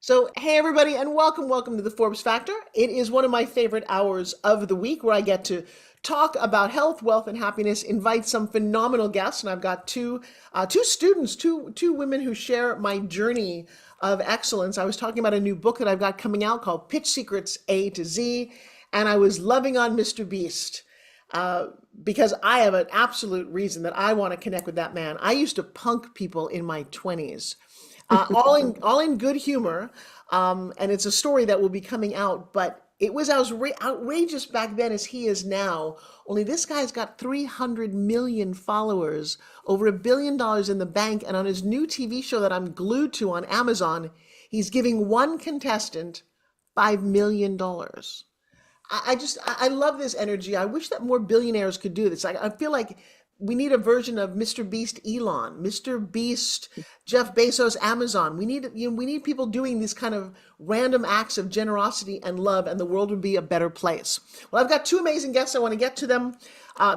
So, hey everybody, and welcome to the Forbes Factor. It is one of my favorite hours of the week where I get to talk about health, wealth, and happiness. Invite some phenomenal guests, and I've got two students, two women who share my journey of excellence. I was talking about a new book that I've got coming out called Pitch Secrets A to Z, and I was loving on Mr. Beast uh, because I have an absolute reason that I want to connect with that man. I used to punk people in my 20s, all in good humor, and it's a story that will be coming out. But it was as outrageous back then as he is now. Only this guy's got 300 million followers, over $1 billion in the bank, and on his new TV show that I'm glued to on Amazon, he's giving one contestant $5 million. I love this energy. I wish that more billionaires could do this. I feel like we need a version of Mr. Beast Elon, Mr. Beast Jeff Bezos Amazon. We need people doing these kind of random acts of generosity and love, and the world would be a better place. Well, I've got two amazing guests. I want to get to them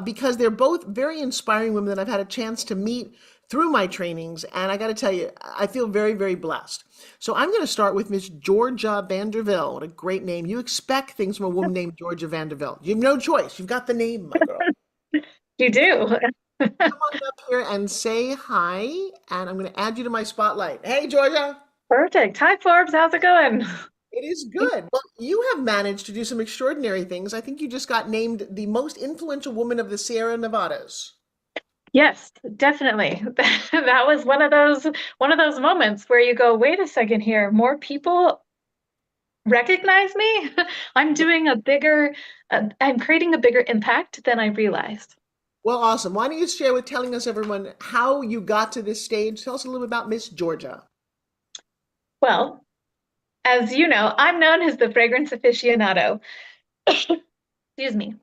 because they're both very inspiring women that I've had a chance to meet through my trainings, and I got to tell you, I feel very, very blessed. So I'm going to start with Miss Georgia Vanderville. What a great name. You expect things from a woman named Georgia Vanderville. You have no choice. You've got the name, my girl. You do. Come on up here and say hi, and I'm going to add you to my spotlight. Hey, Georgia. Perfect. Hi, Forbes. How's it going? It is good. Well, you have managed to do some extraordinary things. I think you just got named the most influential woman of the Sierra Nevadas. Yes, definitely. That was one of those moments where you go, wait a second here, more people recognize me. I'm doing a bigger, I'm creating a bigger impact than I realized. Well, awesome. Why don't you share with telling us everyone how you got to this stage? Tell us a little bit about Miss Georgia. Well, as you know, I'm known as the fragrance aficionado. Excuse me.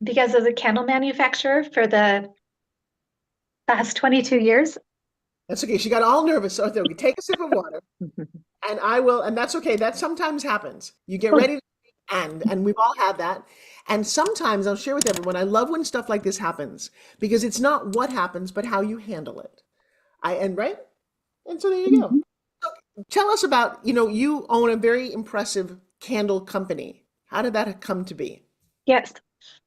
Because as a candle manufacturer for the past 22 years. That's okay. She got all nervous. So okay, take a sip of water, and I will. And that's okay. That sometimes happens. You get ready to end, and we've all had that. And sometimes I'll share with everyone. I love when stuff like this happens because it's not what happens, but how you handle it. I and right. And so there you go. Mhm. Tell us about. You own a very impressive candle company. How did that come to be? Yes.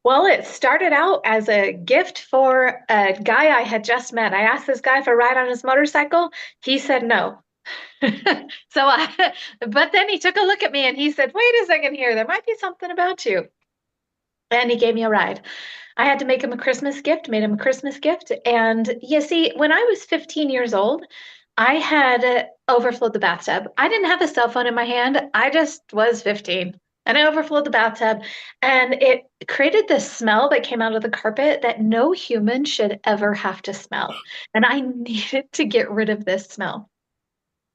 Well, it started out as a gift for a guy I had just met. I asked this guy for a ride on his motorcycle. He said no. But then he took a look at me and he said, wait a second here, there might be something about you. And he gave me a ride. I had to make him a Christmas gift, made him a Christmas gift. And you see, when I was 15 years old, I had overflowed the bathtub. I didn't have a cell phone in my hand. I just was 15. And I overflowed the bathtub, and it created this smell that came out of the carpet that no human should ever have to smell. And I needed to get rid of this smell.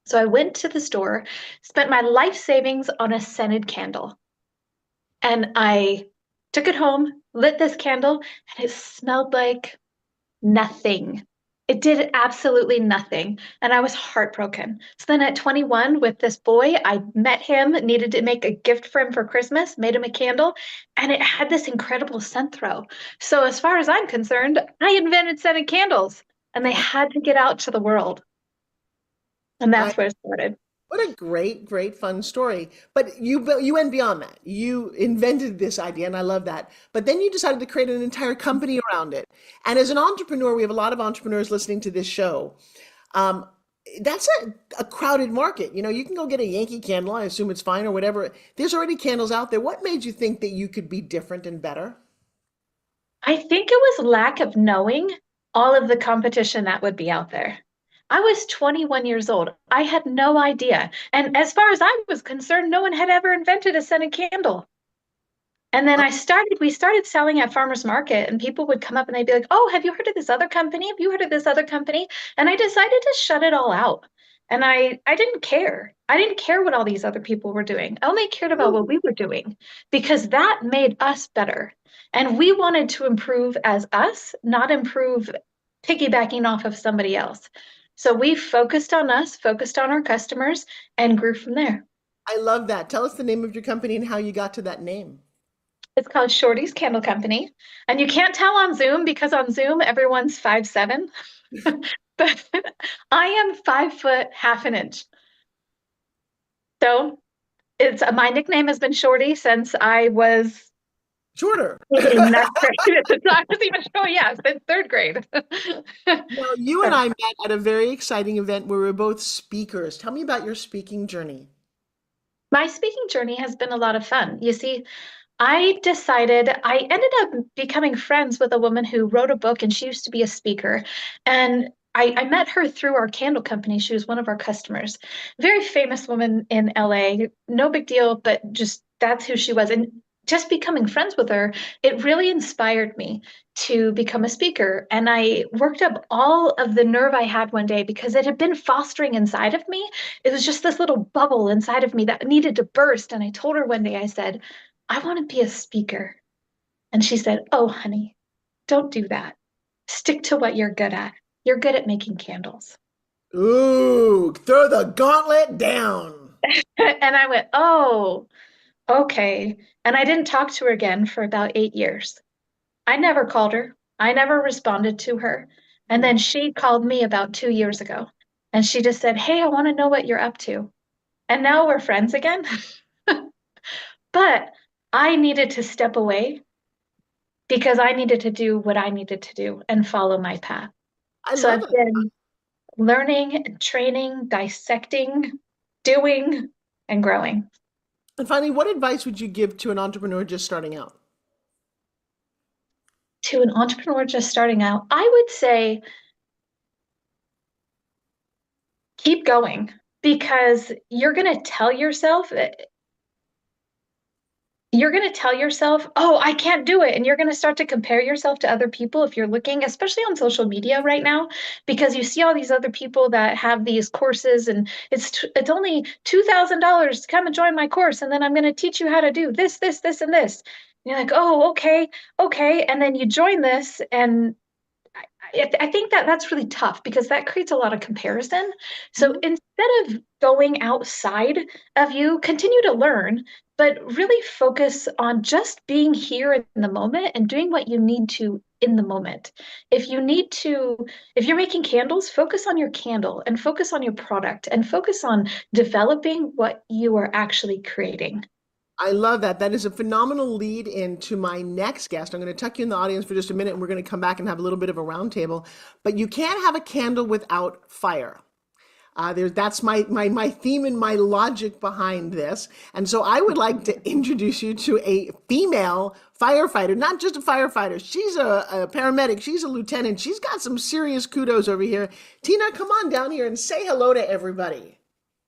So I went to the store, spent my life savings on a scented candle. And I took it home, lit this candle, and it smelled like nothing. It did absolutely nothing. And I was heartbroken. So then at 21, with this boy, I met him, needed to make a gift for him for Christmas, made him a candle, and it had this incredible scent throw. So as far as I'm concerned, I invented scented candles, and they had to get out to the world. And I that's where it started. What a great, great, fun story. But you went beyond that. You invented this idea, and I love that. But then you decided to create an entire company around it. And as an entrepreneur, we have a lot of entrepreneurs listening to this show. Um, that's a crowded market. You can go get a Yankee candle. I assume it's fine or whatever. There's already candles out there. What made you think that you could be different and better? I think it was lack of knowing all of the competition that would be out there. I was 21 years old. I had no idea. And as far as I was concerned, no one had ever invented a scented candle. And then we started selling at farmers market, and people would come up and they'd be like, oh, have you heard of this other company? Have you heard of this other company? And I decided to shut it all out. And I didn't care. I didn't care what all these other people were doing. I only cared about what we were doing because that made us better. And we wanted to improve as us, not improve piggybacking off of somebody else. So we focused on us, focused on our customers, and grew from there. I love that. Tell us the name of your company and how you got to that name. It's called Shorty's Candle Company. And you can't tell on Zoom because on Zoom, everyone's 5'7". But I am 5 foot half an inch. So it's my nickname has been Shorty since I was Shorter. in ninth grade. At the time, I was even yeah, since third grade. Now, you and I met at a very exciting event where we were both speakers. Tell me about your speaking journey. My speaking journey has been a lot of fun. You see, I ended up becoming friends with a woman who wrote a book and she used to be a speaker. And I met her through our candle company. She was one of our customers. Very famous woman in LA. No big deal, but just that's who she was. And just becoming friends with her, it really inspired me to become a speaker. And I worked up all of the nerve I had one day because it had been fostering inside of me. It was just this little bubble inside of me that needed to burst. And I told her one day, I said, I want to be a speaker. And she said, Oh, honey, don't do that. Stick to what you're good at. You're good at making candles. Ooh, throw the gauntlet down. And I went, Oh, okay. And I didn't talk to her again for about 8 years. I never called her, I never responded to her. And Hmm. then she called me about 2 years ago and she just said, Hey, I want to know what you're up to. And now we're friends again. But I needed to step away because I needed to do what I needed to do and follow my path. I So love I've it. been learning, training, dissecting, doing, and growing. And finally, what advice would you give to an entrepreneur just starting out? To an entrepreneur just starting out, I would say keep going because you're going to tell yourself, oh, I can't do it. And you're going to start to compare yourself to other people if you're looking, especially on social media right now, because you see all these other people that have these courses and it's only $2,000 to come and join my course. And then I'm going to teach you how to do this, this, this, and this. And you're like, oh, okay, okay. And then you join this and I think that that's really tough because that creates a lot of comparison. So Mhm. instead of going outside of you, continue to learn, but really focus on just being here in the moment and doing what you need to in the moment. If you need to, if you're making candles, focus on your candle and focus on your product and focus on developing what you are actually creating. I love that. That is a phenomenal lead into my next guest. I'm going to tuck you in the audience for just a minute and we're going to come back and have a little bit of a roundtable. But you can't have a candle without fire. That's my theme and my logic behind this. And so I would like to introduce you to a female firefighter, not just a firefighter. She's a paramedic. She's a lieutenant. She's got some serious kudos over here. Tina, come on down here and say hello to everybody.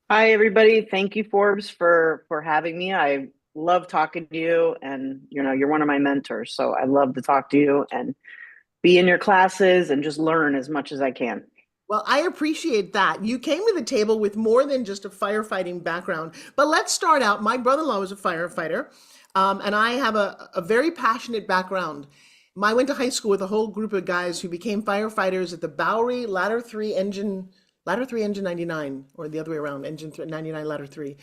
Hi, everybody. Thank you, Forbes, for having me. I love talking to you, and you're one of my mentors, so I love to talk to you and be in your classes and just learn as much as I can. Well, I appreciate that. You came to the table with more than just a firefighting background. But let's start out. My brother-in-law was a firefighter, and I have a very passionate background. I went to high school with a whole group of guys who became firefighters at the Bowery Ladder 3 Engine 99, or the other way around, 99, Ladder 3,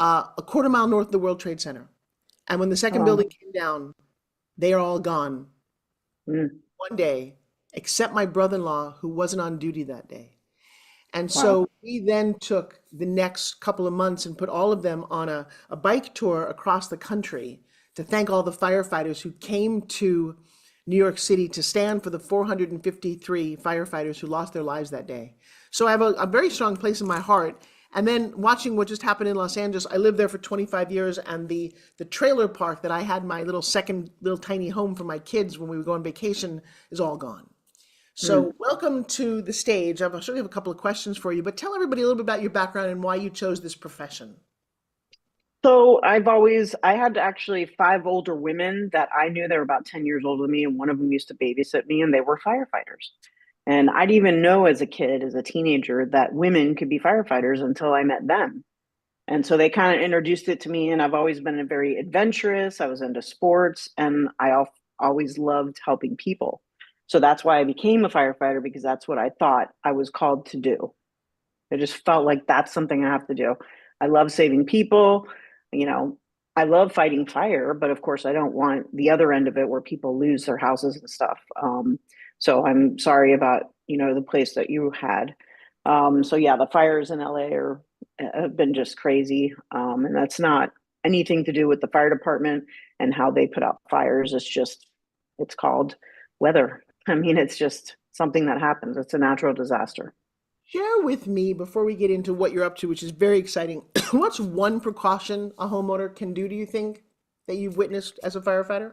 a quarter mile north of the World Trade Center. And when the second Um, building came down, they are all gone mm, one day, except my brother-in-law who wasn't on duty that day. And wow. so we then took the next couple of months and put all of them on a bike tour across the country to thank all the firefighters who came to New York City to stand for the 453 firefighters who lost their lives that day. So I have a very strong place in my heart. And then watching what just happened in Los Angeles, I lived there for 25 years, and the trailer park that I had my little second little tiny home for my kids when we would go on vacation is all gone. Mm. So, welcome to the stage. I'm sure we have a couple of questions for you, but tell everybody a little bit about your background and why you chose this profession. So I had actually five older women that I knew. They were about 10 years older than me, and one of them used to babysit me, and they were firefighters. And I didn't even know as a kid, as a teenager, that women could be firefighters until I met them. And so they kind of introduced it to me, and I've always been a very adventurous. I was into sports, and always loved helping people. So that's why I became a firefighter because that's what I thought I was called to do. I just felt like that's something I have to do. I love saving people. You know, I love fighting fire, but of course, I don't want the other end of it where people lose their houses and stuff. So I'm sorry about the place that you had. So yeah, the fires in LA are have been just crazy. And that's not anything to do with the fire department and how they put out fires. It's called weather. I mean, it's just something that happens. It's a natural disaster. Share with me before we get into what you're up to, which is very exciting. What's one precaution a homeowner can do, do you think, that you've witnessed as a firefighter?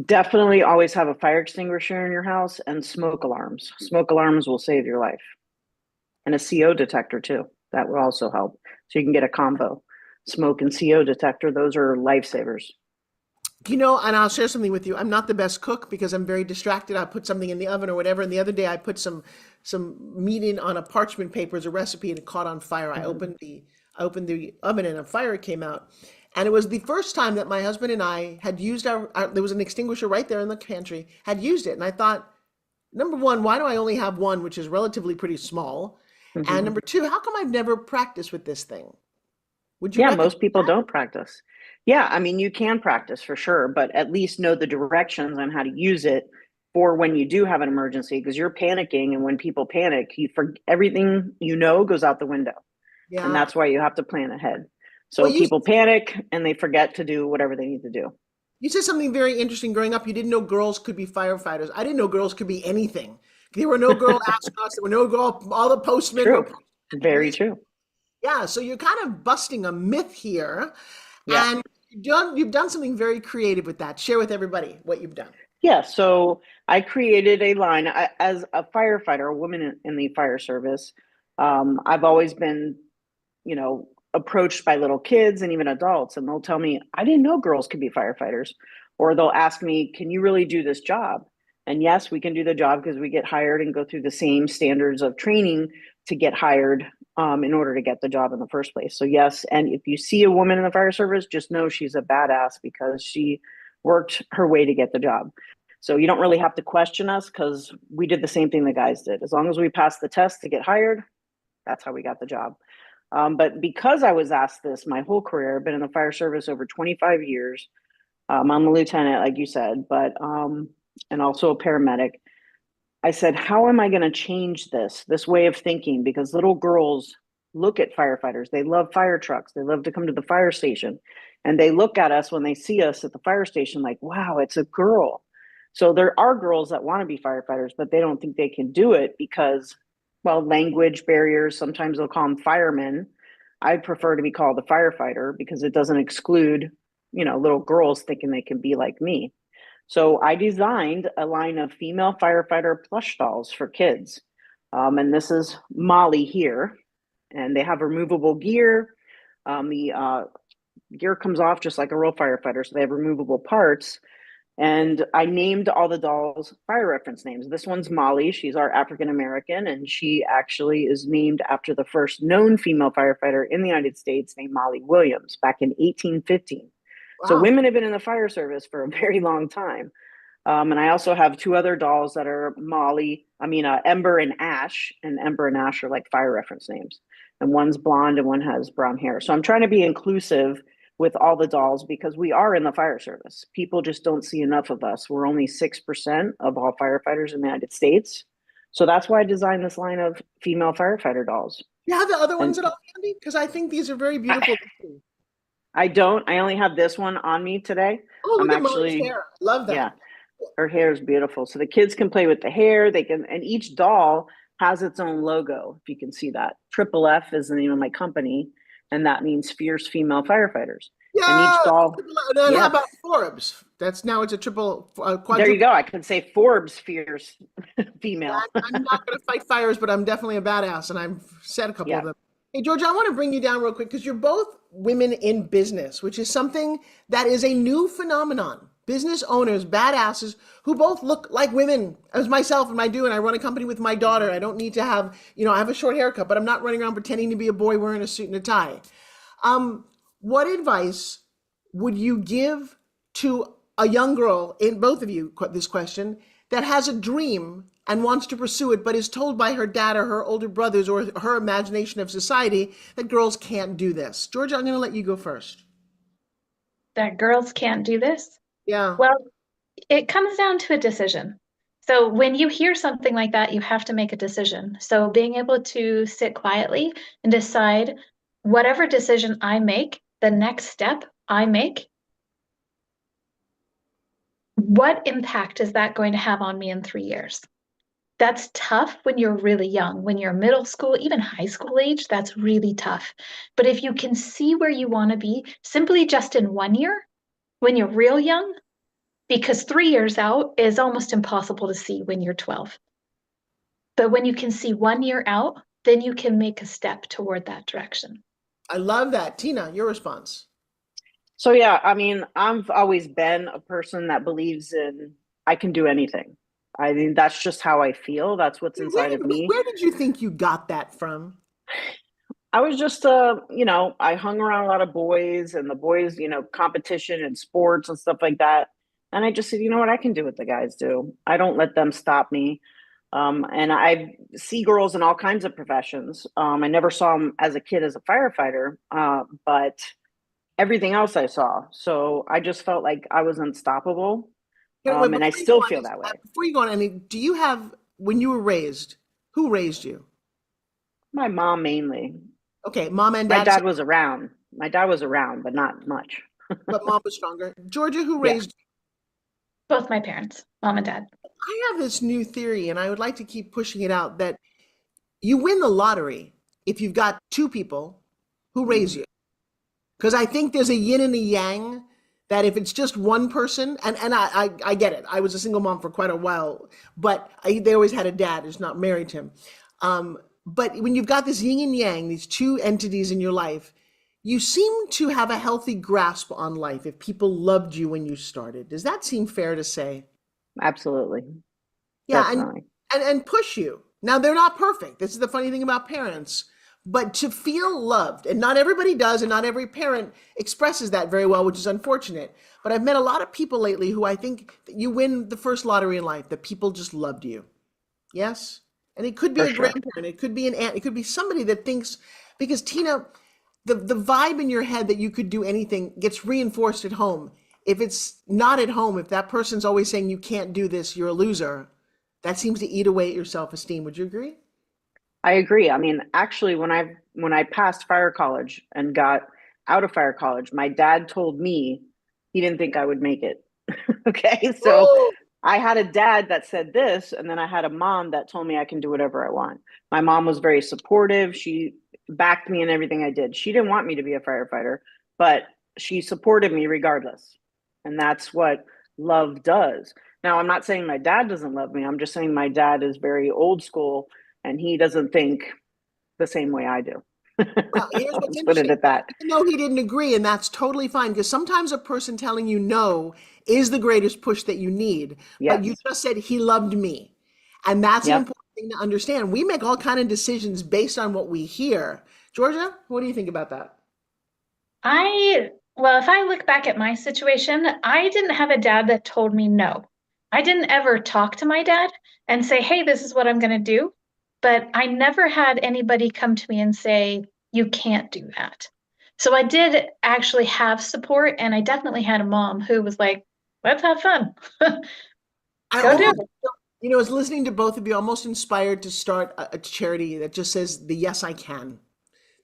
Definitely always have a fire extinguisher in your house and smoke alarms. Smoke alarms will save your life. And a CO detector too. That will also help. So you can get a combo. Smoke and CO detector, those are lifesavers. You know, and I'll share something with you. I'm not the best cook because I'm very distracted. I put something in the oven or whatever. And the other day I put some meat in on a parchment paper as a recipe and it caught on fire. I opened the oven and a fire came out. And it was the first time that my husband and I had used there was an extinguisher right there in the pantry, had used it. And I thought, number one, why do I only have one, which is relatively pretty small? And Mm-hmm. number two, how come I've never practiced with this thing? Would you Yeah, recommend most people that? don't practice. Yeah, I mean, you can practice for sure, but at least know the directions on how to use it for when you do have an emergency because you're panicking. And when people panic, everything you know goes out the window. And Yeah. that's why you have to plan ahead. Well, So people panic and they forget to do whatever they need to do. you said something very interesting growing up. You didn't know girls could be firefighters. I didn't know girls could be anything. There were no girl astronauts. There were no girl, all the postmen were True. postmen and Very police. true. Yeah, so you're kind of busting a myth here, Yeah. and you've done something very creative with that. Share with everybody what you've done. Yeah, so I created a line as a firefighter, a woman in the fire service. I've always been, approached by little kids and even adults, and they'll tell me, I didn't know girls could be firefighters. Or they'll ask me, can you really do this job? And yes, we can do the job because we get hired and go through the same standards of training to get hired in order to get the job in the first place. So, yes. And if you see a woman in the fire service, just know she's a badass because she worked her way to get the job. So you don't really have to question us because we did the same thing the guys did. As long as we passed the test to get hired, that's how we got the job. But because I was asked this my whole career, I've been in the fire service over 25 years. I'm a lieutenant, like you said, but and also a paramedic. I said, how am I going to change this way of thinking? Because little girls look at firefighters. They love fire trucks. They love to come to the fire station. And they look at us when they see us at the fire station like, wow, it's a girl. So there are girls that want to be firefighters, but they don't think they can do it because, well, language barriers. Sometimes they'll call them firemen. I prefer to be called a firefighter because it doesn't exclude, little girls thinking they can be like me. So I designed a line of female firefighter plush dolls for kids. And this is Molly here. And they have removable gear. The gear comes off just like a real firefighter. So they have removable parts. And I named all the dolls fire reference names. This one's Molly. She's our African American. And she actually is named after the first known female firefighter in the United States named Molly Williams back in 1815. So Wow. women have been in the fire service for a very long time. And I also have two other dolls that are Ember and Ash, and Ember and Ash are like fire reference names. And one's blonde and one has brown hair. So I'm trying to be inclusive with all the dolls because we are in the fire service. People just don't see enough of us. We're only 6% of all firefighters in the United States. So that's why I designed this line of female firefighter dolls. You have the other And ones at all, Andy? Because I think these are very I, beautiful. I don't, I only have this one on me today. Oh, I'm look at Molly's actually, hair. Love yeah, that. her hair is beautiful. So the kids can play with the hair. And each doll has its own logo, if you can see that. Triple F is the name of my company, and that means Fierce Female Firefighters. And each Yeah. doll, And then how yeah, about Forbes? Now it's a there you quadruple. go. I can say Forbes Fierce Female. I'm not going to fight fires, but I'm definitely a badass, and I've said a couple of Yeah. them. Hey, Georgia, I want to bring you down real quick because you're both women in business, which is something that is a new phenomenon. Business owners, badasses, who both look like women, as myself and I do, and I run a company with my daughter. I don't need to have, I have a short haircut, but I'm not running around pretending to be a boy wearing a suit and a tie. Um, what advice would you give to a young girl, in both of you, this question, that has a dream and wants to pursue it, but is told by her dad or her older brothers or her imagination of society that girls can't do this? Georgia, I'm going to let you go first. That girls can't do this? Yeah. Well, it comes down to a decision. So when you hear something like that, you have to make a decision. So being able to sit quietly and decide, whatever decision I make, the next step I make, what impact is that going to have on me in 3 years? That's tough when you're really young. When you're middle school, even high school age, that's really tough. But if you can see where you want to be simply just in 1 year, when you're real young, because 3 years out is almost impossible to see when you're 12. But when you can see 1 year out, then you can make a step toward that direction. I love that. Tina, your response. So yeah, I mean, I've always been a person that believes in I can do anything. I mean, that's just how I feel. That's what's inside of me. Where did you think you got that from? I was just I hung around a lot of boys and the boys, competition and sports and stuff like that. And I just said, you know what, I can do what the guys do. I don't let them stop me. And I see girls in all kinds of professions. I never saw them as a kid as a firefighter, but everything else I saw. So I just felt like I was unstoppable. Wait, And I before you go still on feel this, that way. before you go on, any, do you have, when you were raised, who raised you? My mom mainly. Okay, mom and My dad, dad was around. My dad was around, but not much. but mom was stronger. Georgia, who Yeah. raised you? Both my parents, mom and dad. I have this new theory, and I would like to keep pushing it out that you win the lottery if you've got two people who raise Mhm. you. Because I think there's a yin and a yang that if it's just one person, and I get it. I was a single mom for quite a while, but they always had a dad who's not married to him. But when you've got this yin and yang, these two entities in your life, you seem to have a healthy grasp on life if people loved you when you started. Does that seem fair to say? Absolutely. Yeah, Definitely. and push you. Now they're not perfect. This is the funny thing about parents. But to feel loved, and not everybody does, and not every parent expresses that very well, which is unfortunate. But I've met a lot of people lately who I think that you win the first lottery in life, that people just loved you. Yes? And it could be For a sure. grandparent, it could be an aunt, it could be somebody that thinks, because Tina, the vibe in your head that you could do anything gets reinforced at home. If it's not at home, if that person's always saying you can't do this, you're a loser, that seems to eat away at your self-esteem. Would you agree? I agree. I mean, actually, when I passed fire college and got out of fire college, my dad told me he didn't think I would make it. Okay, so Oh, I had a dad that said this, and then I had a mom that told me I can do whatever I want. My mom was very supportive. She backed me in everything I did. She didn't want me to be a firefighter, but she supported me regardless. And that's what love does. Now, I'm not saying my dad doesn't love me. I'm just saying my dad is very old school and he doesn't think the same way I do. well, here's what's Let's put it interesting. at that. Even though he didn't agree, and that's totally fine, because sometimes a person telling you no is the greatest push that you need. But you Yes. just said he loved me. And that's an Yep. important thing to understand. We make all kind of decisions based on what we hear. Georgia, what do you think about that? Well, if I look back at my situation, I didn't have a dad that told me no. I didn't ever talk to my dad and say, hey, this is what I'm going to do. But I never had anybody come to me and say, you can't do that. So I did actually have support, and I definitely had a mom who was like, let's have fun. I Go do almost, it. as listening to both of you, almost inspired to start a charity that just says the yes, I can.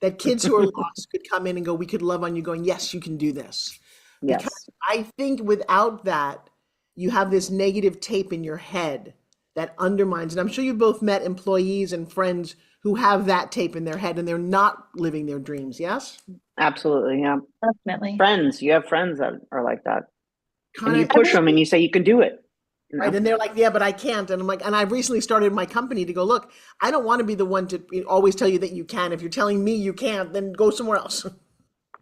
That kids who are lost could come in and go, we could love on you, going, yes, you can do this. Because Yes. I think without that, you have this negative tape in your head that undermines. And I'm sure you've both met employees and friends who have that tape in their head and they're not living their dreams. Yes? Absolutely. Yeah. Definitely. Friends. You have friends that are like that. And Kind you of, push them and you say you can do it. You right. know? And they're like, yeah, but I can't. And I'm like, and I've recently started my company to go, look, I don't want to be the one to always tell you that you can. If you're telling me you can't, then go somewhere else.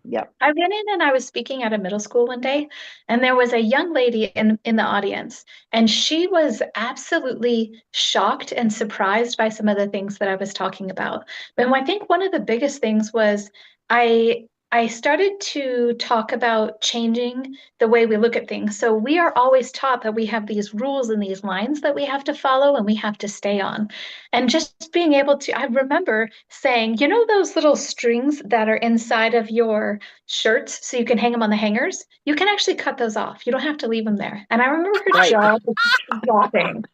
Yeah. I went in and I was speaking at a middle school one day, and there was a young lady in the audience, and she was absolutely shocked and surprised by some of the things that I was talking about. But I think one of the biggest things was I started to talk about changing the way we look at things. So we are always taught that we have these rules and these lines that we have to follow and we have to stay on. And just being able to, I remember saying, you know, those little strings that are inside of your shirts so you can hang them on the hangers, you can actually cut those off. You don't have to leave them there. And I remember her Right. jaw was dropping.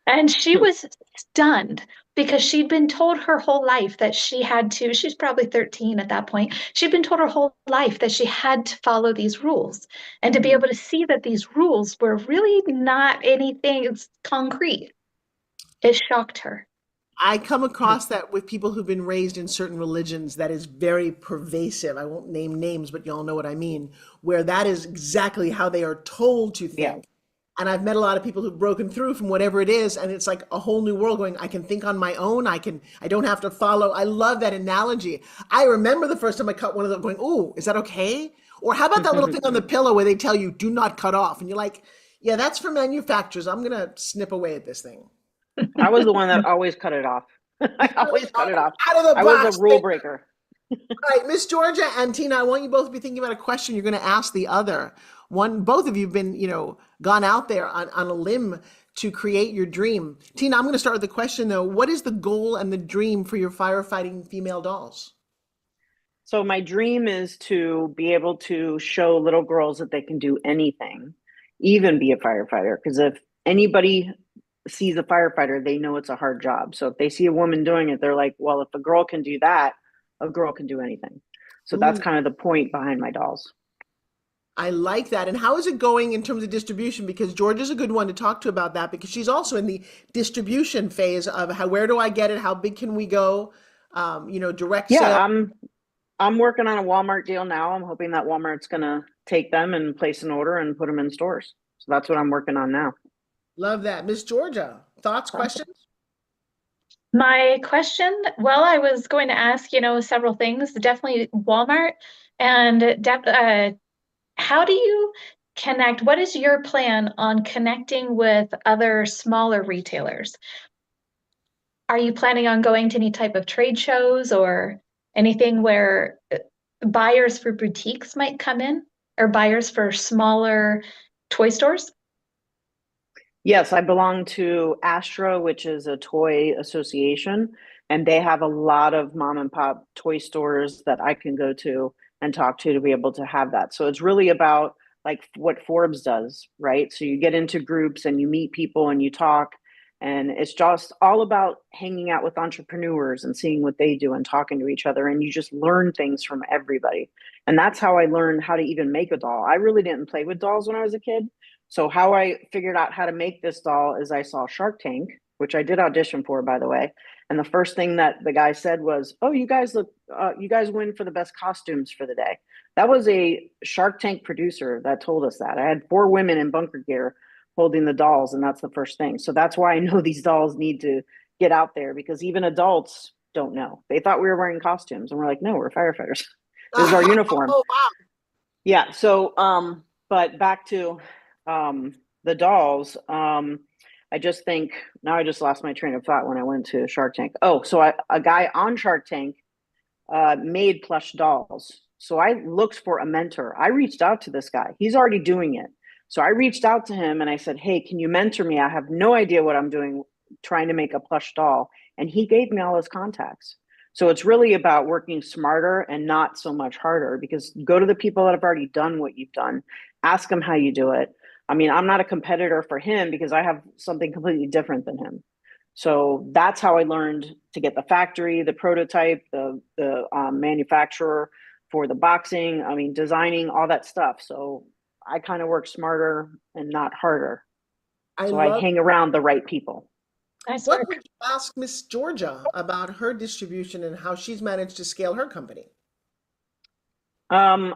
And she was stunned. because she'd been told her whole life that she's probably 13 at that point. She'd been told her whole life that she had to follow these rules. And to be able to see that these rules were really not anything concrete, it shocked her. I come across that with people who've been raised in certain religions that is very pervasive. I won't name names, but y'all know what I mean, where that is exactly how they are told to Yeah. think. And I've met a lot of people who've broken through from whatever it is, and it's like a whole new world going, I can think on my own. I don't have to follow. I love that analogy. I remember the first time I cut one of them going, "Oh, is that okay?" Or how about that little thing on the pillow where they tell you, do not cut off? And you're like, yeah, that's for manufacturers. I'm going to snip away at this thing. I was the one that always cut it off. I always cut it off. Out of the I was a box. rule breaker. All right, Miss Georgia and Tina, I want you both to be thinking about a question you're going to ask the other. Both of you have been, gone out there on a limb to create your dream. Tina, I'm going to start with the question though. What is the goal and the dream for your firefighting female dolls? So my dream is to be able to show little girls that they can do anything, even be a firefighter. Because if anybody sees a firefighter, they know it's a hard job. So if they see a woman doing it, they're like, well, if a girl can do that, a girl can do anything. So that's Ooh, kind of the point behind my dolls. I like that. And how is it going in terms of distribution? Because Georgia's a good one to talk to about that because she's also in the distribution phase of where do I get it? How big can we go? Direct Yeah, sale. I'm working on a Walmart deal now. I'm hoping that Walmart's gonna take them and place an order and put them in stores. So that's what I'm working on now. Love that. Miss Georgia, thoughts, questions? My question, well, I was going to ask, several things, definitely Walmart and how do you connect? What is your plan on connecting with other smaller retailers? Are you planning on going to any type of trade shows or anything where buyers for boutiques might come in or buyers for smaller toy stores? Yes, I belong to Astra, which is a toy association, and they have a lot of mom and pop toy stores that I can go to and talk to be able to have that. So it's really about like what Forbes does, right? So you get into groups and you meet people and you talk, and it's just all about hanging out with entrepreneurs and seeing what they do and talking to each other. And you just learn things from everybody. And that's how I learned how to even make a doll. I really didn't play with dolls when I was a kid. So how I figured out how to make this doll is I saw Shark Tank, which I did audition for, by the way. And the first thing that the guy said was, "Oh, you guys win for the best costumes for the day." That was a Shark Tank producer that told us that. I had 4 women in bunker gear holding the dolls, and that's the first thing. So that's why I know these dolls need to get out there because even adults don't know. They thought we were wearing costumes, and we're like, "No, we're firefighters. This is our uniform." Oh, wow. Yeah. So, but back to the dolls. I just think now I just lost my train of thought when I went to Shark Tank. Oh, so a guy on Shark Tank made plush dolls. So I looked for a mentor. I reached out to this guy. He's already doing it. So I reached out to him and I said, "Hey, can you mentor me? I have no idea what I'm doing trying to make a plush doll." And he gave me all his contacts. So it's really about working smarter and not so much harder because go to the people that have already done what you've done, ask them how you do it. I mean, I'm not a competitor for him because I have something completely different than him. So that's how I learned to get the factory, the prototype, the manufacturer for the boxing. I mean, designing all that stuff. So I kind of work smarter and not harder. I So I love. hang around the right people. Nice What work. would you ask Miss Georgia about her distribution and how she's managed to scale her company? Um,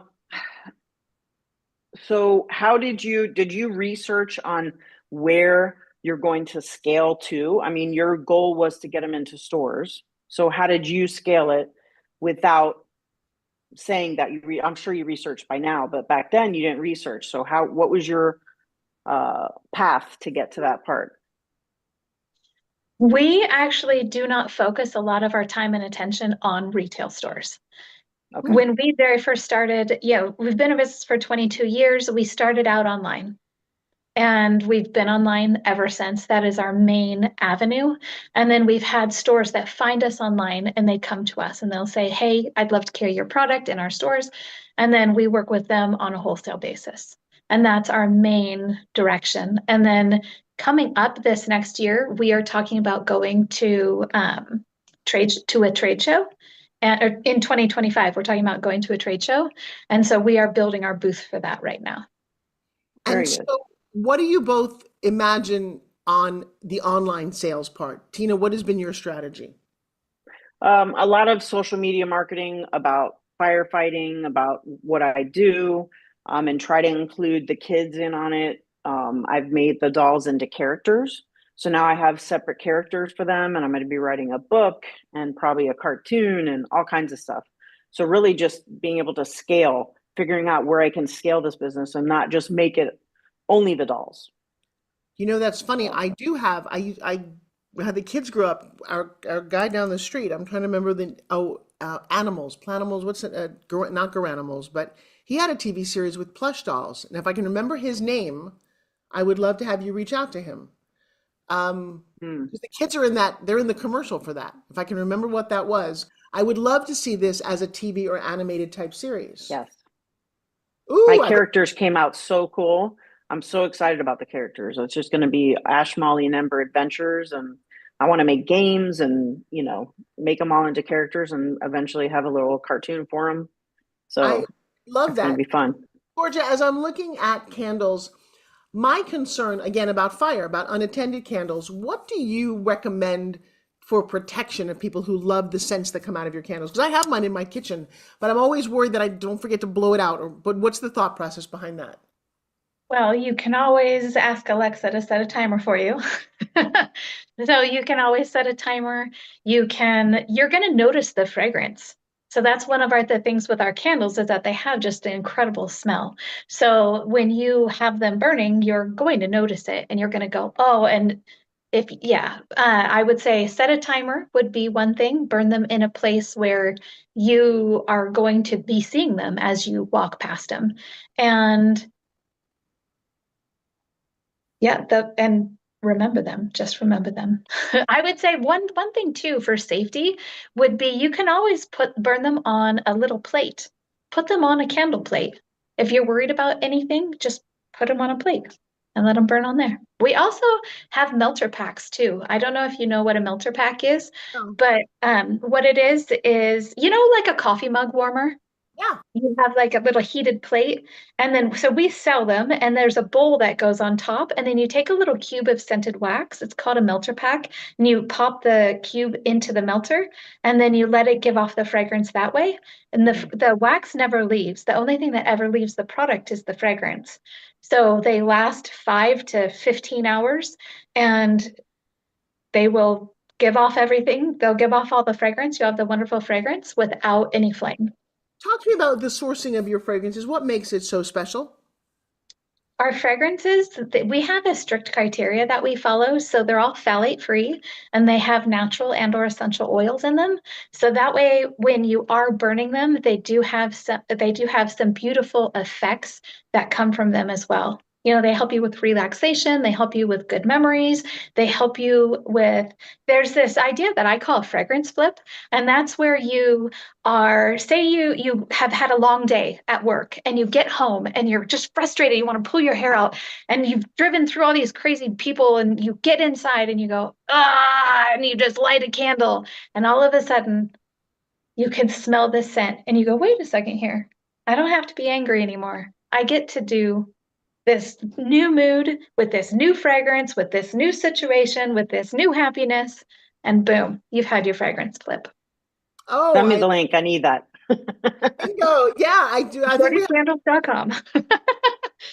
so how did you research on where you're going to scale to? I mean, your goal was to get them into stores. So how did you scale it without saying that I'm sure you researched by now, but back then you didn't research. So what was your path to get to that part? We actually do not focus a lot of our time and attention on retail stores. Okay. When we very first started, we've been in business for 22 years. We started out online and we've been online ever since. That is our main avenue. And then we've had stores that find us online and they come to us and they'll say, "Hey, I'd love to carry your product in our stores." And then we work with them on a wholesale basis. And that's our main direction. And then coming up this next year, we are talking about going to a trade show. And in 2025, we're talking about going to a trade show. And so we are building our booth for that right now. And Very so, good. what do you both imagine on the online sales part? Tina, what has been your strategy? A lot of social media marketing about firefighting, about what I do, and try to include the kids in on it. I've made the dolls into characters. So now I have separate characters for them, and I'm going to be writing a book and probably a cartoon and all kinds of stuff. So, really, just being able to scale, figuring out where I can scale this business and not just make it only the dolls. You know, that's funny. So, I do have, I had the kids grow up. Our guy down the street, I'm trying to remember animals, planimals, what's it? Not Garanimals, but he had a TV series with plush dolls. And if I can remember his name, I would love to have you reach out to him. hmm, 'Cause the kids are in that, they're in the commercial for that. If I can remember what that was, I would love to see this as a TV or animated type series. yes. My Ooh, characters came out so cool. I'm so excited about the characters. It's just going to be Ash, Molly, and Ember adventures, and I want to make games and make them all into characters, and eventually have a little cartoon for them. I So love it's going to that. be fun. Georgia, as I'm looking at candles, my concern again about fire, about unattended candles, what do you recommend for protection of people who love the scents that come out of your candles? Because I have mine in my kitchen, but I'm always worried that I don't forget to blow it out. But what's the thought process behind that? Well, you can always ask Alexa to set a timer for you. So you can always set a timer. You're going to notice the fragrance. So that's one of the things with our candles is that they have just an incredible smell. So when you have them burning, you're going to notice it and you're going to go, oh, and I would say set a timer would be one thing. Burn them in a place where you are going to be seeing them as you walk past them. And yeah, and remember them, just remember them. I would say one thing too for safety would be you can always burn them on a little plate. Put them on a candle plate. If you're worried about anything, just put them on a plate and let them burn on there. We also have melter packs too. I don't know if you know what a melter pack is, Oh, but what it is like a coffee mug warmer. yeah. You have like a little heated plate, and then so we sell them, and there's a bowl that goes on top, and then you take a little cube of scented wax. It's called a melter pack, and you pop the cube into the melter, and then you let it give off the fragrance that way. And the wax never leaves. The only thing that ever leaves the product is the fragrance. So they last 5 to 15 hours, and they will give off everything. They'll give off all the fragrance. You have the wonderful fragrance without any flame. Talk to me about the sourcing of your fragrances. What makes it so special? Our fragrances, we have a strict criteria that we follow. So they're all phthalate free and they have natural and or essential oils in them. So that way, when you are burning them, they do have some beautiful effects that come from them as well. They help you with relaxation, they help you with good memories, they help you with, there's this idea that I call fragrance flip, and that's where you say you have had a long day at work and you get home and you're just frustrated, you want to pull your hair out, and you've driven through all these crazy people and you get inside and you go, and you just light a candle, and all of a sudden you can smell this scent and you go, wait a second here, I don't have to be angry anymore. I get to do this new mood with this new fragrance, with this new situation, with this new happiness, and boom, you've had your fragrance flip. Oh, Send me the link. I need that. bingo. Yeah, I do. I think we have. Shortycandles.com.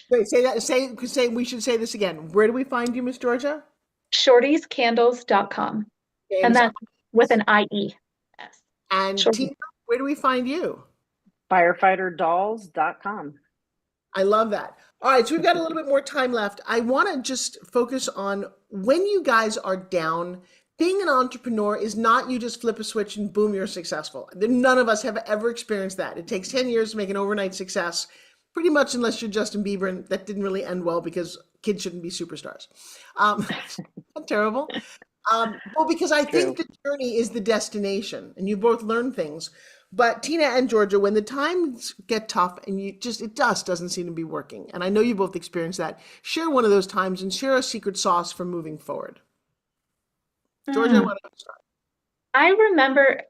Wait, say that. Say. We should say this again. Where do we find you, Miss Georgia? Shortycandles.com. And James. that's with an IE. Yes. And Shorty. Tina, where do we find you? Firefighterdolls.com. I love that. All right, so we've got a little bit more time left. I want to just focus on when you guys are down. Being an entrepreneur is not you just flip a switch and boom, you're successful. None of us have ever experienced that. It takes 10 years to make an overnight success, pretty much unless you're Justin Bieber, and that didn't really end well because kids shouldn't be superstars. Not terrible. Well, because I think True. the journey is the destination, and you both learn things. But Tina and Georgia, when the times get tough and it just doesn't seem to be working, and I know you both experienced that, share one of those times and share a secret sauce for moving forward. Georgia, Hmm. why don't you start? I remember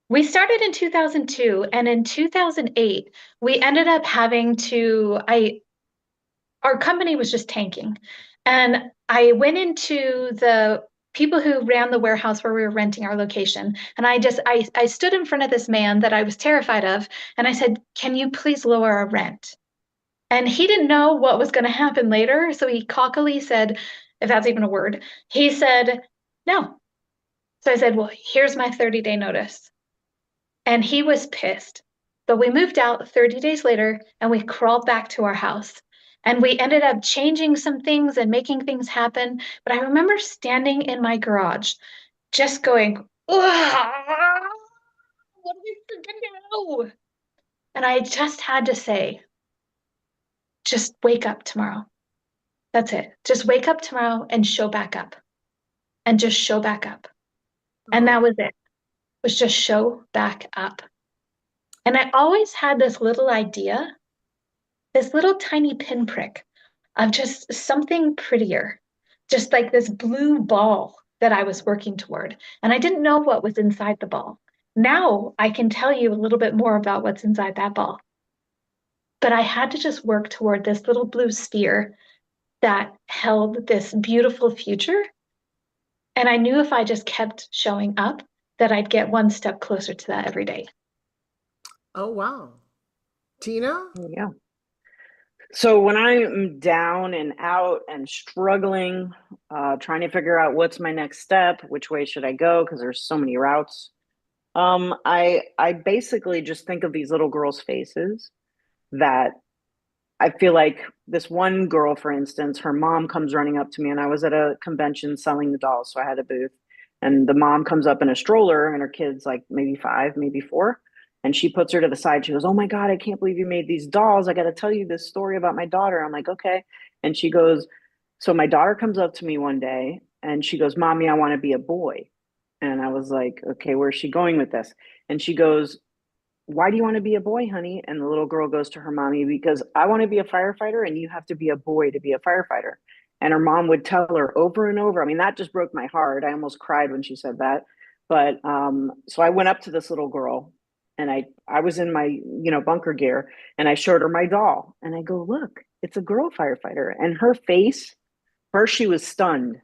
we started in 2002, and in 2008, we ended up having to, our company was just tanking. And I went into the people who ran the warehouse where we were renting our location. And I stood in front of this man that I was terrified of. And I said, "Can you please lower our rent?" And he didn't know what was going to happen later. So he cockily said, if that's even a word, he said, "No." So I said, "Well, here's my 30-day notice." And he was pissed. But we moved out 30 days later and we crawled back to our house. And we ended up changing some things and making things happen. But I remember standing in my garage just going, "Ugh, what do we freaking do?" And I just had to say, just wake up tomorrow. That's it. Just wake up tomorrow and show back up. And just show back up. And Oh, that was it. Was just show back up. And I always had this little idea, this little tiny pinprick of just something prettier, just like this blue ball that I was working toward. And I didn't know what was inside the ball. Now I can tell you a little bit more about what's inside that ball. But I had to just work toward this little blue sphere that held this beautiful future. And I knew if I just kept showing up, that I'd get one step closer to that every day. oh wow. Tina? Yeah. So when I'm down and out and struggling, trying to figure out what's my next step, which way should I go? Because there's so many routes. I basically just think of these little girls' faces that I feel like this one girl, for instance, her mom comes running up to me, and I was at a convention selling the dolls, so I had a booth, and the mom comes up in a stroller, and her kid's like maybe 5, maybe 4, and she puts her to the side. She goes, "Oh my God, I can't believe you made these dolls. I got to tell you this story about my daughter." I'm like, "Okay," and she goes, "So my daughter comes up to me one day, and she goes, 'Mommy, I want to be a boy,'" and I was like, "Okay, where's she going with this?" And she goes, "Why do you want to be a boy, honey?" And the little girl goes to her mommy, "Because I want to be a firefighter and you have to be a boy to be a firefighter." And her mom would tell her over and over. I mean, that just broke my heart. I almost cried when she said that. But so I went up to this little girl, and I was in my, bunker gear, and I showed her my doll, and I go, "Look, it's a girl firefighter." And her face, first she was stunned,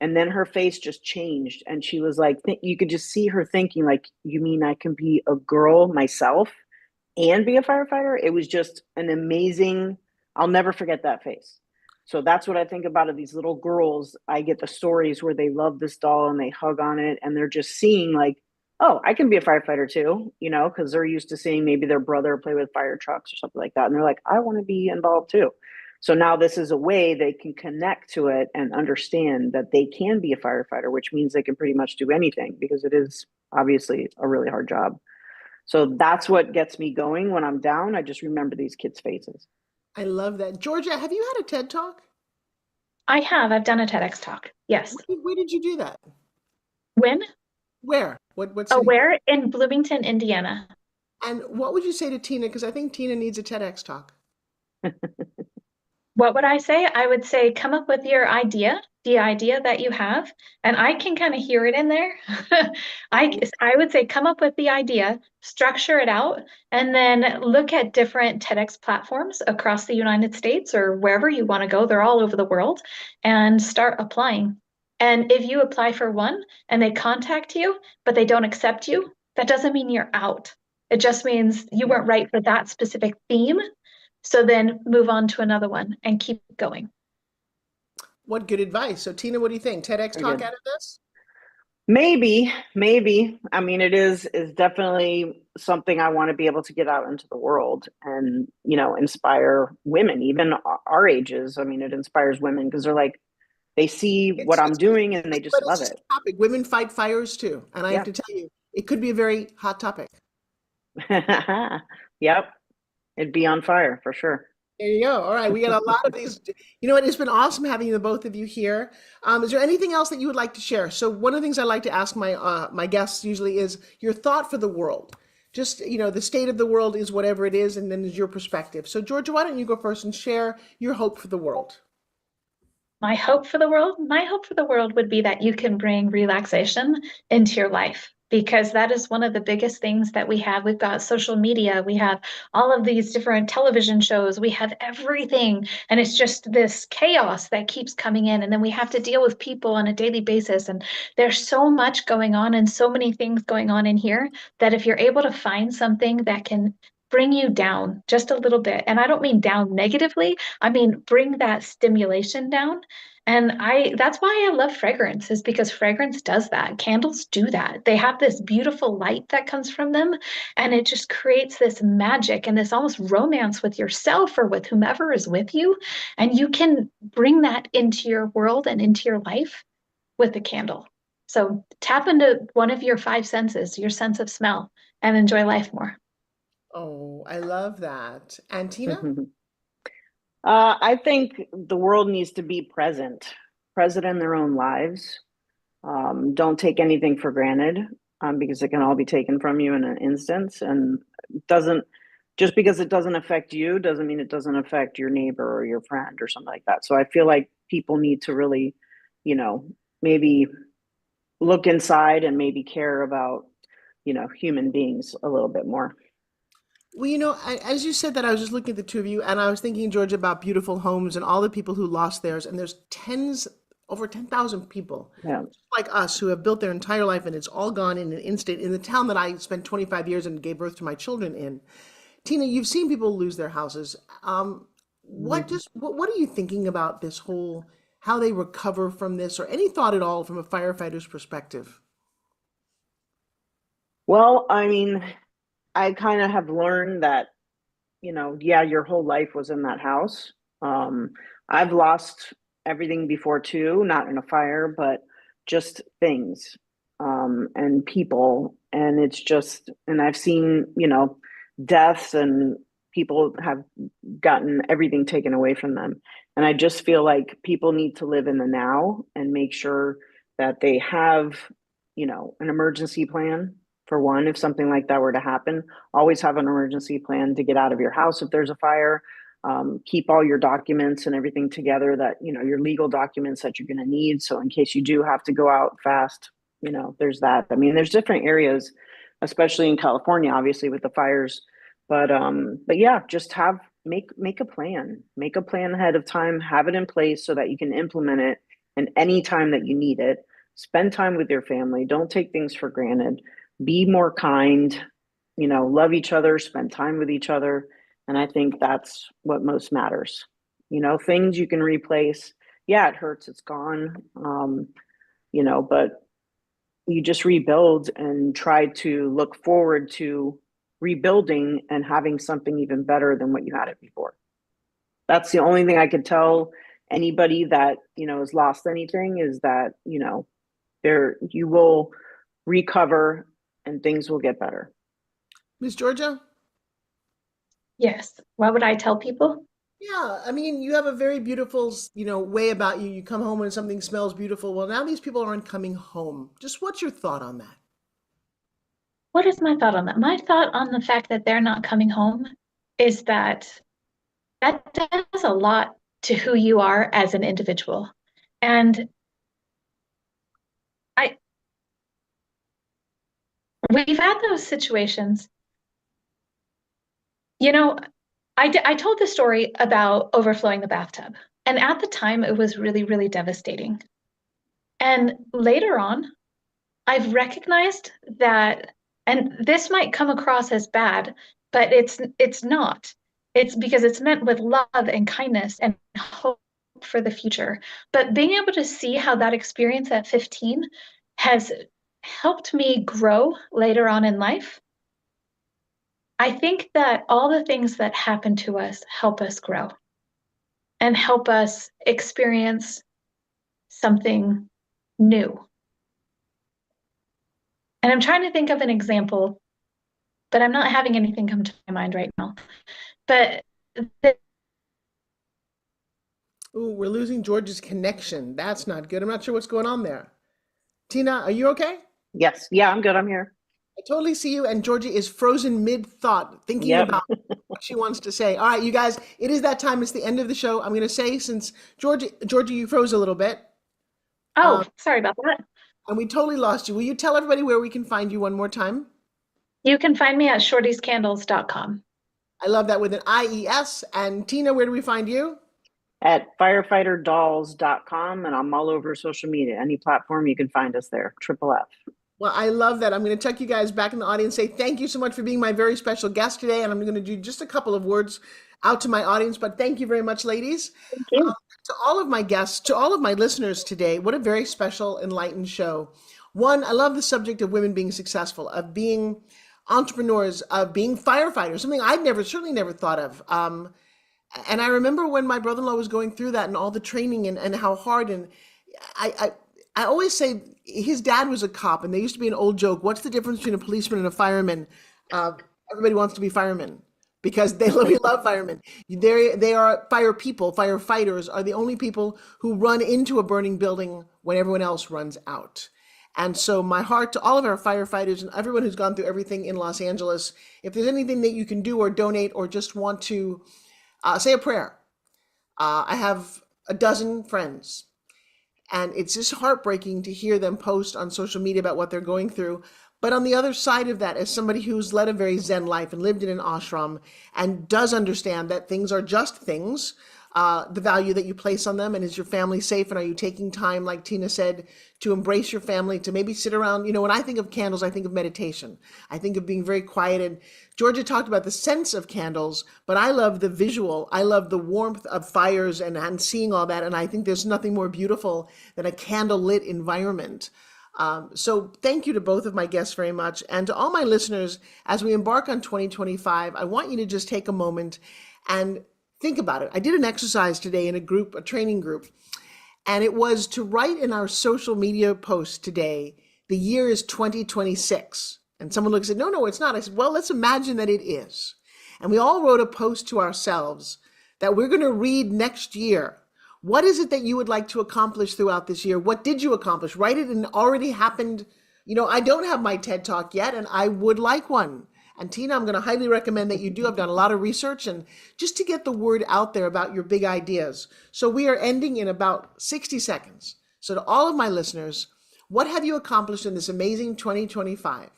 and then her face just changed, and she was like, you could just see her thinking, like, "You mean I can be a girl myself and be a firefighter?" It was just an amazing, I'll never forget that face. So that's what I think about of these little girls. I get the stories where they love this doll and they hug on it, and they're just seeing like, "Oh, I can be a firefighter too," because they're used to seeing maybe their brother play with fire trucks or something like that. And they're like, "I want to be involved too." So now this is a way they can connect to it and understand that they can be a firefighter, which means they can pretty much do anything, because it is obviously a really hard job. So that's what gets me going when I'm down. I just remember these kids' faces. I love that. Georgia, have you had a TED Talk? I have. I've done a TEDx talk. Yes. Where did you do that? When? Where? What Oh, city? where? In Bloomington, Indiana. And what would you say to Tina? Because I think Tina needs a TEDx talk. What would I say? I would say come up with your idea, the idea that you have, and I can kind of hear it in there. I would say come up with the idea, structure it out, and then look at different TEDx platforms across the United States or wherever you want to go. They're all over the world, and start applying. And if you apply for one and they contact you, but they don't accept you, that doesn't mean you're out. It just means you Yeah, weren't right for that specific theme. So then move on to another one and keep going. What good advice. So Tina, what do you think? TEDx very talk good. out of this? Maybe. I mean, it is definitely something I want to be able to get out into the world and, inspire women, even our ages. I mean, it inspires women because they're like, they see what I'm doing and they just But it's love just it. a topic. Women fight fires too. And I have Yeah. to tell you, it could be a very hot topic. Yep. It'd be on fire for sure. There you go. All right. We got a lot of these. You know what? It's been awesome having the both of you here. Is there anything else that you would like to share? So one of the things I like to ask my guests usually is your thought for the world. just, the state of the world is whatever it is, and then there's your perspective. So, Georgia, why don't you go first and share your hope for the world? My hope for the world would be that you can bring relaxation into your life, because that is one of the biggest things that we have. We've got social media, we have all of these different television shows, we have everything, and it's just this chaos that keeps coming in. And then we have to deal with people on a daily basis. And there's so much going on and so many things going on in here that if you're able to find something that can bring you down just a little bit, and I don't mean down negatively, I mean bring that stimulation down. And that's why I love fragrance, is because fragrance does that. Candles do that. They have this beautiful light that comes from them, and it just creates this magic and this almost romance with yourself or with whomever is with you. And you can bring that into your world and into your life with a candle. So tap into one of your five senses, your sense of smell, and enjoy life more. Oh, I love that. And Tina? I think the world needs to be present in their own lives. Don't take anything for granted, because it can all be taken from you in an instance. And it doesn't, just because it doesn't affect you doesn't mean it doesn't affect your neighbor or your friend or something like that. So I feel like people need to really, you know, maybe look inside and maybe care about, human beings a little bit more. Well, as you said that, I was just looking at the two of you, and I was thinking, Georgia, about beautiful homes and all the people who lost theirs. And there's over 10,000 people Yeah. like us who have built their entire life, and it's all gone in an instant in the town that I spent 25 years and gave birth to my children in. Tina, you've seen people lose their houses. What are you thinking about this whole, how they recover from this, or any thought at all from a firefighter's perspective? Well, I mean, I kind of have learned that, yeah, your whole life was in that house. Um, I've lost everything before too, not in a fire, but just things, and people. And it's just, and I've seen, deaths, and people have gotten everything taken away from them. And I just feel like people need to live in the now and make sure that they have, an emergency plan. For one, if something like that were to happen, always have an emergency plan to get out of your house if there's a fire. Keep all your documents and everything together, that, your legal documents that you're going to need. So in case you do have to go out fast, there's that. I mean, there's different areas, especially in California, obviously with the fires. But yeah, just make a plan ahead of time, have it in place so that you can implement it. And any time that you need it, spend time with your family. Don't take things for granted. Be more kind, love each other, spend time with each other. And I think that's what most matters. Things you can replace. Yeah, it hurts, it's gone. But you just rebuild and try to look forward to rebuilding and having something even better than what you had it before. That's the only thing I could tell anybody that, has lost anything, is that, there you will recover and things will get better. Miss Georgia? Yes. What would I tell people? Yeah, I mean, you have a very beautiful, way about you. You come home and something smells beautiful. Well, now these people aren't coming home. Just what's your thought on that? What is my thought on that? My thought on the fact that they're not coming home is that that does a lot to who you are as an individual. And I we've had those situations. You know, I told the story about overflowing the bathtub. And at the time, it was really, really devastating. And later on, I've recognized that, and this might come across as bad, but it's not. It's because it's meant with love and kindness and hope for the future. But being able to see how that experience at 15 has helped me grow later on in life. I think that all the things that happen to us help us grow and help us experience something new. And I'm trying to think of an example, but I'm not having anything come to my mind right now. But the, Ooh, we're losing George's connection. That's not good. I'm not sure what's going on there. Tina, are you okay? Yes. Yeah, I'm good. I'm here. totally see you. And Georgia is frozen mid-thought, thinking Yep. about what she wants to say. All right, you guys, it is that time. It's the end of the show. I'm going to say, since Georgia, you froze a little bit, Oh, um, sorry about that. and we totally lost you. Will you tell everybody where we can find you one more time? You can find me at shortiescandles.com. I love that, with an IES. And Tina, where do we find you? At firefighterdolls.com, and I'm all over social media. Any platform you can find us there. Triple F. Well, I love that. I'm going to tuck you guys back in the audience, say thank you so much for being my very special guest today. And I'm going to do just a couple of words out to my audience, but thank you very much, ladies. Thank you. To all of my guests, to all of my listeners today, what a very special, enlightened show. One, I love the subject of women being successful, of being entrepreneurs, of being firefighters, something I'd certainly never thought of. And I remember when my brother-in-law was going through that and all the training and how hard. And I, I, I always say his dad was a cop, and there used to be an old joke: what's the difference between a policeman and a fireman? Uh, Everybody wants to be firemen because they literally love firemen. They are fire people. Firefighters are the only people who run into a burning building when everyone else runs out. And so my heart to all of our firefighters and everyone who's gone through everything in Los Angeles. If there's anything that you can do or donate or just want to say a prayer. I have a dozen friends, and it's just heartbreaking to hear them post on social media about what they're going through. But on the other side of that, as somebody who's led a very Zen life and lived in an ashram and does understand that things are just things, the value that you place on them, and is your family safe? And are you taking time, like Tina said, to embrace your family, to maybe sit around? When I think of candles, I think of meditation. I think of being very quiet. And Georgia talked about the sense of candles, but I love the visual. I love the warmth of fires and seeing all that. And I think there's nothing more beautiful than a candle-lit environment. So thank you to both of my guests very much. And to all my listeners, as we embark on 2025, I want you to just take a moment and think about it. I did an exercise today in a training group, and it was to write in our social media post today, the year is 2026. And someone looks at, no, it's not. I said, well, let's imagine that it is. And we all wrote a post to ourselves that we're going to read next year. What is it that you would like to accomplish throughout this year? What did you accomplish? Write it in already happened. I don't have my TED Talk yet, and I would like one. And Tina, I'm going to highly recommend that you do. I've done a lot of research, and just to get the word out there about your big ideas. So we are ending in about 60 seconds. So to all of my listeners, what have you accomplished in this amazing 2025?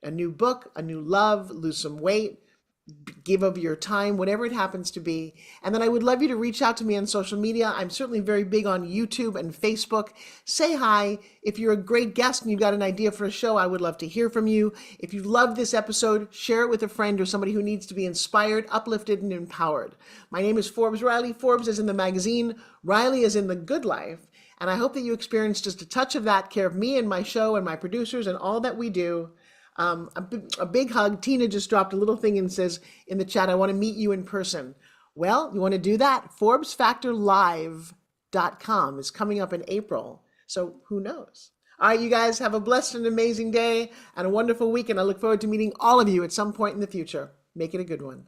A new book, a new love, lose some weight, give of your time, whatever it happens to be. And then I would love you to reach out to me on social media. I'm certainly very big on YouTube and Facebook. Say hi. If you're a great guest and you've got an idea for a show, I would love to hear from you. If you loved this episode, share it with a friend or somebody who needs to be inspired, uplifted, and empowered. My name is Forbes Riley. Forbes is in the magazine. Riley is in the good life. And I hope that you experience just a touch of that, care of me and my show and my producers and all that we do. A big hug. Tina just dropped a little thing and says in the chat, I want to meet you in person. Well, you want to do that? ForbesFactorLive.com is coming up in April. So who knows? All right, you guys have a blessed and amazing day and a wonderful week. And I look forward to meeting all of you at some point in the future. Make it a good one.